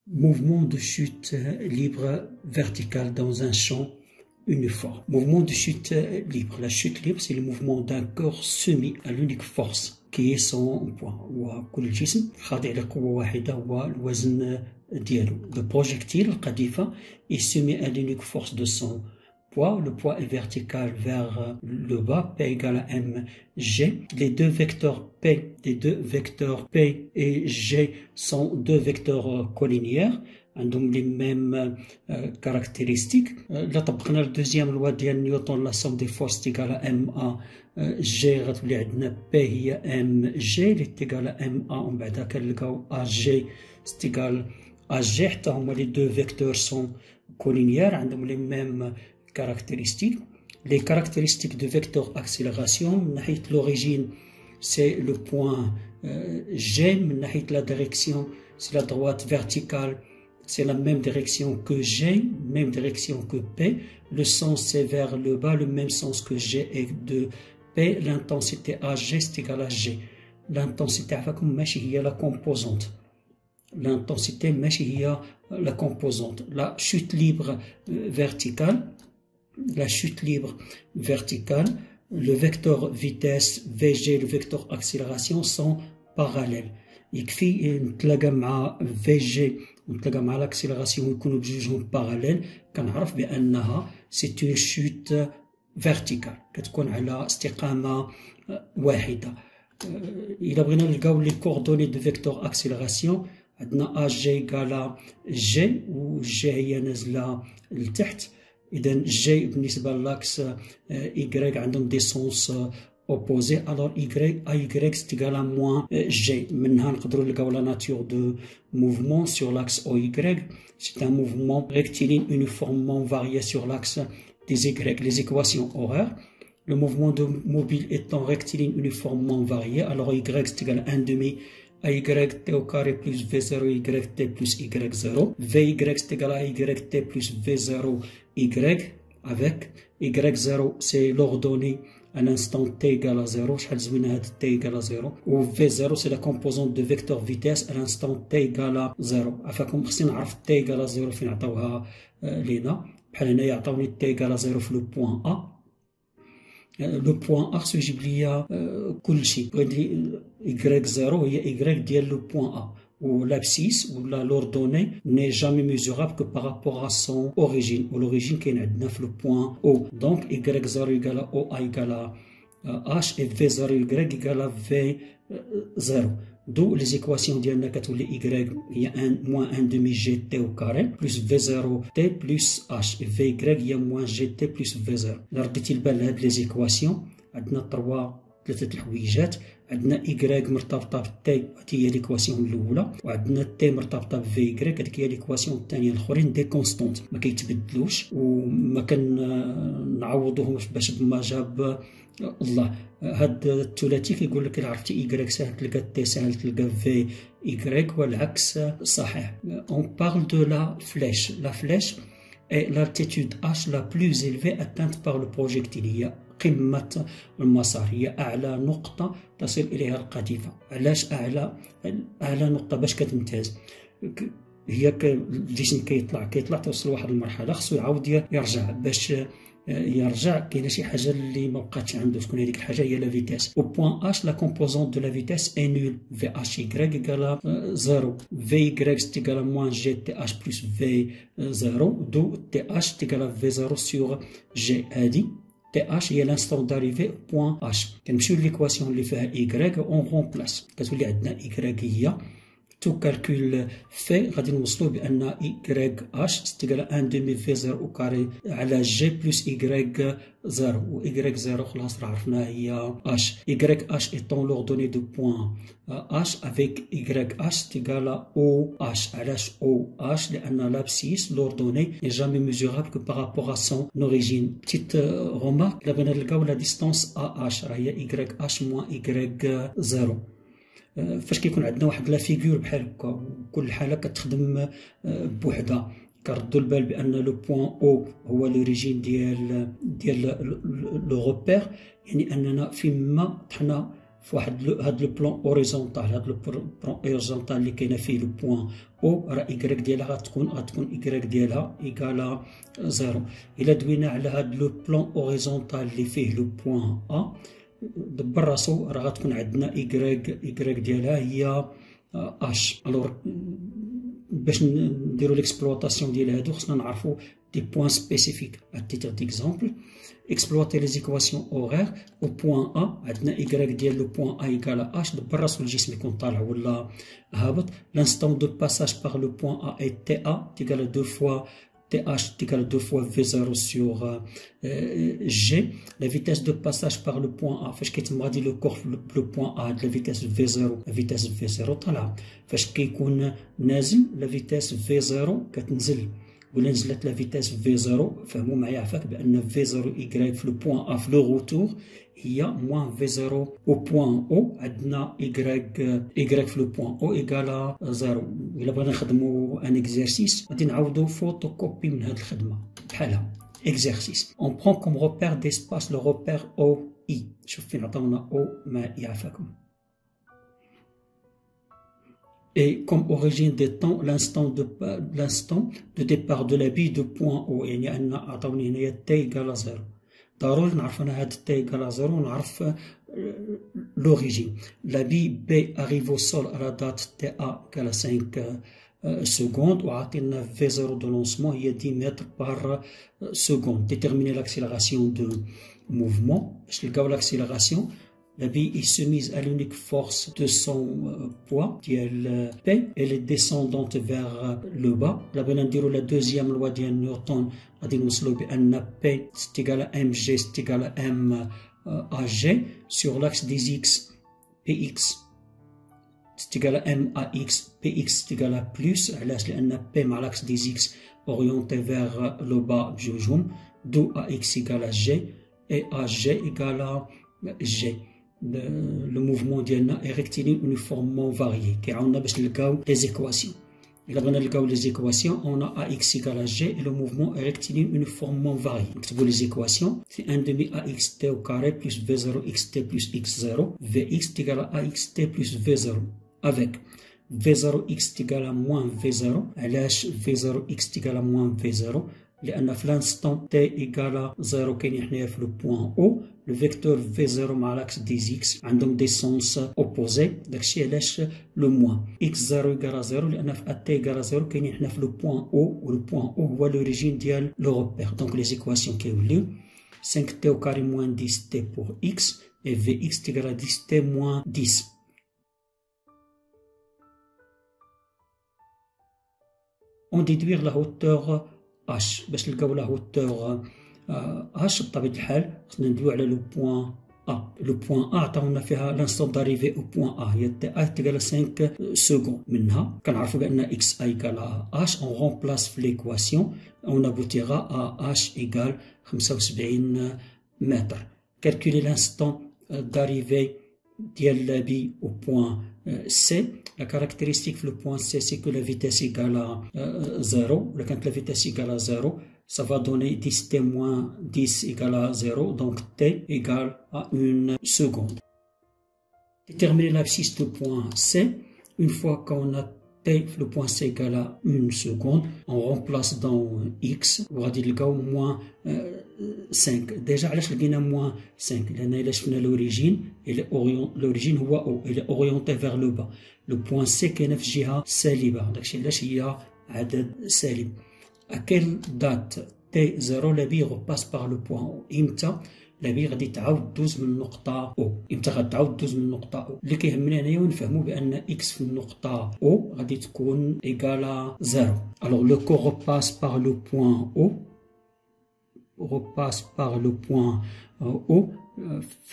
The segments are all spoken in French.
Mouvement de chute libre vertical dans un champ uniforme. Mouvement de chute libre. La chute libre, c'est le mouvement d'un corps soumis à l'unique force qui est son poids. وكل جسم خاضع لقوة واحدة هو الوزن ديالو. Le projectile, القذيفة, est soumis à l'unique force de son poids. Le poids est vertical vers le bas, P égale à mg. Les deux vecteurs P et G sont deux vecteurs collinéaires. عندهم les mêmes caractéristiques. là طبقنا الدوزيام لوا ديال نيوتن لا somme des forces égale à ma g غتولي عندنا P هي mg اللي égale à ma ومن بعدها كنلقاو ag c'est égal à g حتى هما les deux vecteurs sont collinéaires عندهم les mêmes caractéristiques. Les caractéristiques de vecteur accélération, l'origine c'est le point G, la direction c'est la droite verticale, c'est la même direction que G, même direction que P. Le sens c'est vers le bas, le même sens que G et de P. L'intensité AG c'est égal à G. L'intensité ماشي هي la composante. L'intensité ماشي هي la composante. La chute libre verticale. La chute libre verticale, le vecteur vitesse Vg et le vecteur accélération sont parallèles. يكفي نتلاقى مع Vg ونتلاقى مع l'accélération يكونوا بجوجهم parallèles كنعرف بأنها c'est une chute verticale كتكون على استقامة واحدة. إلا بغينا نلقاو les coordonnées de vecteur accélération عندنا Ag égale G و G هي نازلة لتحت. إذا G بالنسبة للاكس Y عندهم دي سونس opposés alors Y c'est égal à moins G. منها نقدروا نلقاو la nature de mouvement sur l'axe OY. C'est un mouvement rectiligne uniformément varié sur l'axe des Y. Les équations horaires. Le mouvement de mobile étant rectiligne uniformément varié, alors Y c'est égal à 1 demi AYT au carré plus V0 YT plus Y0. VY c'est égal à YT plus V0 Y avec Y0 c'est l'ordonnée à l'instant T égale à 0. شحال زوينة هاد T égale à 0. و V0 c'est la composante de vecteur vitesse à l'instant T égale à 0. عفاكم خصني نعرف T égale à 0 فين عطاوها لينا. بحال هنايا عطاوني T égale à 0 في لو بوان A. لو بوان ا خصو يجيب ليا كلشي. Y0 هي Y ديال لو بوان ا و l'abscisse ou l'ordonnée n'est jamais mesurable que par rapport à son origine. ou l'origine كاين عندنا في لو بوان O. donc Y0 égale à OA égale à H et V0Y égale à V0. d'où les équations ديالنا كتولي Y هي 1 moins 1 demi GT au carré plus V0T plus H et VY هي moins GT plus V0. إلا رديتي البال لهاد لي زيكواسيون عندنا ثلاثة الحويجات. عندنا Y مرتبطة ب T هي ليكواسيون الأولى وعندنا T مرتبطة ب VY هذيك هي ليكواسيون الثانية. الآخرين دي كونستونت ما كيتبدلوش وما كنعوضوهمش باش بما جاب الله. هاد الثلاثي كيقول لك إلا عرفتي Y ساهل تلقى T ساهل تلقى VY والعكس صحيح. On parle de la flèche. La flèche est l'altitude H la plus élevée atteinte par le projectile. هي قمة المسار هي أعلى نقطة تصل إليها القذيفة. علاش أعلى نقطة؟ باش كتمتاز هي الجسم كيطلع توصل لواحد المرحلة خصو يعاود يرجع. باش يرجع كاينه شي حاجه اللي ما بقاتش عنده. شكون هذيك الحاجه؟ هي لا فيتاس. au point H la composante de la vitesse est nulle. VHY égale à 0. VY c'est égal à moins GTH plus V0 d'où TH est égal à V0 sur G. هادي TH هي l'instant d'arrivée au point H. كنمشيو لليكواسيون اللي فيها Y on remplace كتولي عندنا Y هي tout calcul fait غادي نوصلوا بأن YH c'est égal à 1 demi V0 au carré على G plus Y0 و Y0 خلاص راه عرفنا هي H. YH étant l'ordonnée de point H avec YH c'est égal à OH. علاش OH؟ لأن l'abscisse l'ordonnée n'est jamais mesurable que par rapport à son origine. petite remarque إلا بغينا نلقاو la distance AH راه هي YH moins Y0. فاش كيكون عندنا واحد لا فيغور بحال هكا كل حاله كتخدم بوحدها كنردوا البال بان لو بوين او هو لوريجين ديال لو روبير. يعني اننا فيما طحنا في هاد لو بلان اوريزونتال، هاد لو بلان اوريزونتال اللي كاينه فيه لو بوان او، راه ايكغيك ديالها غتكون ايكغيك ديالها ايكالا 0. الا دوينا على هاد لو بلان اوريزونتال اللي فيه لو بوان ا، دبر راسو راه غتكون عندنا ايكغيك ديالها هي اش. الوغ باش نديرو ليكسبلوطاسيون ديال هادو خصنا نعرفو دي بوان سبيسيفيك. ا تيتر ديكزامبل exploiter les équations horaires au point A عندنا y ديال le point A égale h. دبر راسو الجسم يكون طالع ولا هابط. l'instant de passage par le point A est TA égale 2 fois TH égale 2 fois V0 sur G. La vitesse de passage par le point A فاش كيتم غادي لو كور le point A de la vitesse V0 طالعه. فاش كيكون نازل la vitesse V0 كتنزل. ولا نزلت لا فيتاس في 0 فهموا معايا عفاك بان في 0 ايكغيك في لو بوان ا في لو روتور هي موان في 0 او بوان او. عندنا ايكغيك في لو بوان او ايكالا 0. الا بغينا نخدموا ان اكزرسيس غادي نعاودوا فوتوكوبي من هذه الخدمه بحالها. اكزرسيس اون برون كوم روبير ديسباس لو روبير او اي. شوف فين عطاونا او معايا عفاكم. Et comme origine des temps, l'instant de départ de la bille de point O. يعني أن عطاوني هنايا t égale 0. ضروري نعرف أنا هاد t égale 0 ونعرف l'origine. La bille B arrive au sol à la date TA égale 5 secondes وعطينا V0 de lancement هي 10 mètres par seconde. Déterminer l'accélération de mouvement. باش نلقاو l'accélération. La bille est soumise à l'unique force de son poids, qui est le P. Elle est descendante vers le bas. Là, on a la deuxième loi de Newton. On a P c'est égal à mg, c'est égal à m ag. Sur l'axe des x, px c'est égal à m ax, px c'est égal à plus. Là, on a P à l'axe des x orienté vers le bas, d'où ax égale à g et ag égale à g. Le mouvement ديالنا est rectiligne uniformément varié. كيعاوننا باش نلقاو les équations. إلا بغينا نلقاو les équations, on a ax égale à g et le mouvement est rectiligne uniformément varié. نكتبوا les équations. C'est 1 demi axt au carré plus v0 xt plus x0 vx égale à axt plus v0 avec v0 x égale à moins v0. علاش v0 x égale à moins v0؟ لأن في l'instant t égale à 0 كاين حنايا في le point O. Le vecteur V0 مع l'axe des x عندهم des sens opposés. داكشي علاش لو موان x0 égale à 0 لأن في t égale à 0 كاينين حنا في le point O و le point O هو l'origine ديال le repère. Donc les équations كيوليو 5t au carré moins 10t pour x et Vx égale à 10t moins 10. On déduire la hauteur h. باش نلقاو لا هوتور h بطبيعة الحال خصنا ندويو على لو بوان A. Le point A عطاونا فيها l'instant d'arrivée au point A هي t a égale 5 secondes. منها كنعرفو بأن x a égale à h. On remplace في l'équation. On aboutira à h égale 75 mètres. Calculer l'instant d'arrivée ديال la bille au point C. La caractéristique في le point C c'est que la vitesse égale à 0. Là, quand la vitesse égale à 0, ça va donner 10t moins 10 égale à 0, donc t égale à 1 seconde. Déterminer l'abscisse du point C. Une fois qu'on a t, le point C égale à 1 seconde, on remplace dans x, on va dire moins 5. Déjà, علاش لقينا moins 5 لأن إلا شفنا l'origine, l'origine هو O, il est orienté vers le bas. Le point C كاين في جهة سالبة، داكشي علاش هي عدد سالب. À quelle date t0 la bille repasse par le point O؟ إمتى la bille غادي تعاود دوز من النقطة O؟ إمتى غتعاود دوز من النقطة O؟ اللي كيهمنا هنايا ونفهمو بأن x في النقطة O غادي تكون égal à 0. Alors le corps repasse par le point O. Repasse par le point O.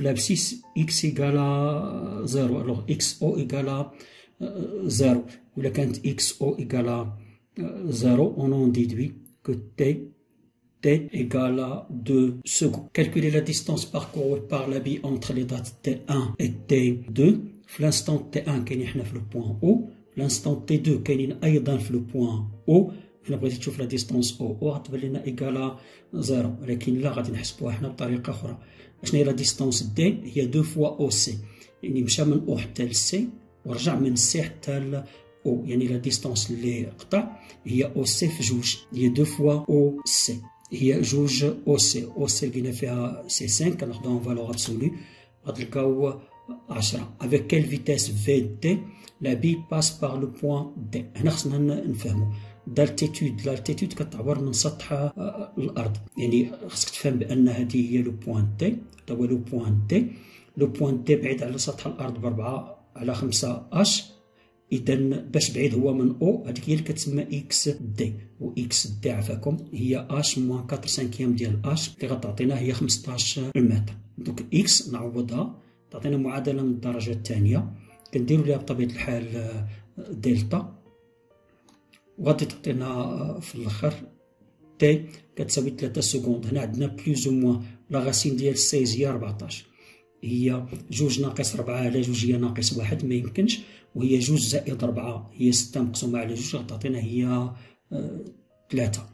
L'abscisse x égale à 0. Alors xo égale à 0. Ou la quand xo égale à 0, on en déduit que t égale à 2 secondes. Calculer la distance parcourue par la bille entre les dates t1 et t2. L'instant t1 كاين حنا في le point O. L'instant t2 كاينين أيضا في le point O. إلا بغيتي تشوف لا ديستونس O غتبان لنا إيكالا 0، ولكن لا غادي نحسبوها حنا بطريقة أخرى. شنو هي لا ديستونس D؟ هي 2 fois OC. يعني مشى من او حتى لسي ورجع من سي حتى ل او، يعني لا ديستونس اللي قطع هي او سي في جوج، هي دو فوا او سي، هي جوج او سي. او سي لقينا فيها سي 5 كناخدوها ان فالور ابسولو غتلقاو 10. افيك كيل فيتاس في دي لا بي باس باغ لو بوان دي. هنا خصنا نفهمو لالتيتود كتعبر من سطح الارض، يعني خصك تفهم بان هذه هي لو بوان دي، هذا هو لو بوان دي. لو بوان دي بعيد على سطح الارض ب4/5 اش، اذا باش بعيد هو من او هذيك هي اللي كتسمى اكس دي، و اكس دي عفاكم هي اش موان 4 سانكيام ديال اش اللي غتعطينا هي 15 متر. دونك اكس نعوضها تعطينا معادله من الدرجه الثانيه كنديروا ليها بطبيعه الحال دلتا، وغادي تعطينا في الاخر تي كتساوي 3 سكوند. هنا عندنا بلوز او موان لا غاسين ديال 16 هي 14، هي 2 ناقص 4 على 2 هي ناقص 1 ما يمكنش، وهي 2 زائد 4 هي 6 مقسومة على 2 غتعطينا هي 3.